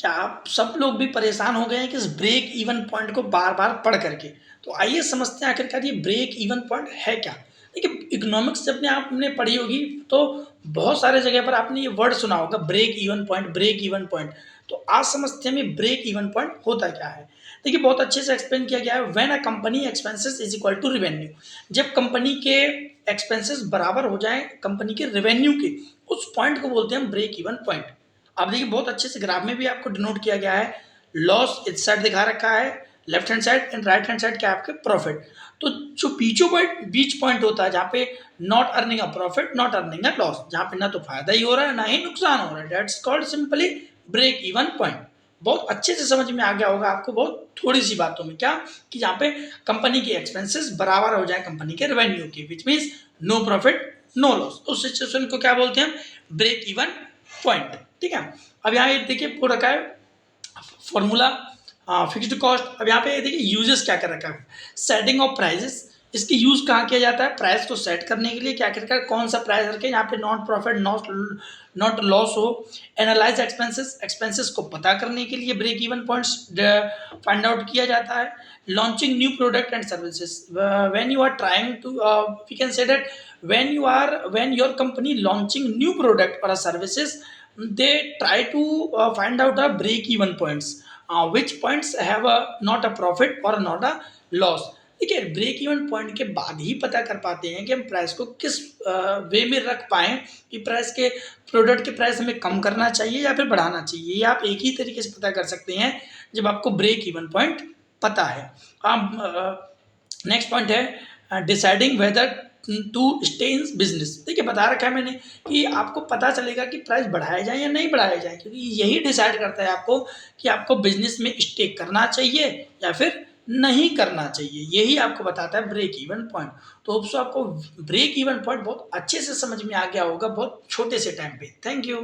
क्या आप सब लोग भी परेशान हो गए हैं कि इस ब्रेक इवन पॉइंट को बार-बार पढ़ करके? तो आइए समझते हैं आखिरकार ये ब्रेक इवन पॉइंट है क्या? देखिए इकोनॉमिक्स जब ने आपने पढ़ी होगी तो बहुत सारे जगह पर आपने ये वर्ड सुना होगा break even point, break even point. तो आज समझते हैं ये ब्रेक इवन पॉइंट होता क्या है? देखिए बहुत अच्छे से एक्सप्लेन किया गया है when a company expenses is equal to revenue. जब कंपनी के एक्सपेंसेस बराबर हो जाएँ कंपनी के रेवेन्यू के, उस पॉइंट को बोलते हैं हम ब्रेक इवन पॉइंट। आप देखिए बहुत अच्छे से ग्राफ में भी आपको डिनोट किया गया है, लॉस इस साइड दिखा रखा है, left hand side and right hand side क्या है आपके प्रॉफिट। तो जो बीच पॉइंट होता है जहाँ पे not earning a profit, not earning a loss, जहाँ पे ना तो फायदा ही हो रहा है ना ही नुकसान हो रहा है, that's called simply break even point. बहुत अच्छे से समझ में आ गया होगा आपको बहुत थोड़ी सी बातों में क्या कि जहाँ पे कंपनी के एक्सपेंसेस बराबर हो जाए कंपनी के रेवेन्यू के, which means no profit no loss, उस सिचुएशन को क्या बोलते हैं ब्रेक इवन पॉइंट। ठीक है, अब यहाँ ये देखिए वो रखा है फॉर्मूला फिक्स्ड कॉस्ट। अब यहाँ पे देखिए यूजेस क्या कर रखा है, सेटिंग ऑफ प्राइजेस, इसकी यूज कहाँ किया जाता है प्राइस को सेट करने के लिए, क्या करके कौन सा प्राइस रखे यहाँ पे नॉट प्रॉफिट नॉट लॉस हो। एनालाइज एक्सपेंसेस, एक्सपेंसेस को पता करने के लिए break even points find out किया जाता है। Launching new product and services, when you are trying to we can say that when your company launching new product or a services, they try to find out a break even points, which points have a not a profit or not a loss। देखिए break even point के बाद ही पता कर पाते हैं कि हम price को किस वे में रख पाएँ कि प्राइस के प्रोडक्ट के प्राइस हमें कम करना चाहिए या फिर बढ़ाना चाहिए। ये आप एक ही तरीके से पता कर सकते हैं जब आपको ब्रेक इवन पॉइंट पता है। नेक्स्ट पॉइंट है deciding whether to stay in business. देखिए बता रखा है मैंने कि आपको पता चलेगा कि प्राइस बढ़ाया जाए या नहीं बढ़ाया जाए, क्योंकि यही डिसाइड करता है आपको कि आपको बिजनेस में स्टे करना चाहिए या फिर नहीं करना चाहिए, यही आपको बताता है ब्रेक इवन पॉइंट। तो होप सो आपको ब्रेक इवन पॉइंट बहुत अच्छे से समझ में आ गया होगा बहुत छोटे से टाइम पे। Thank you.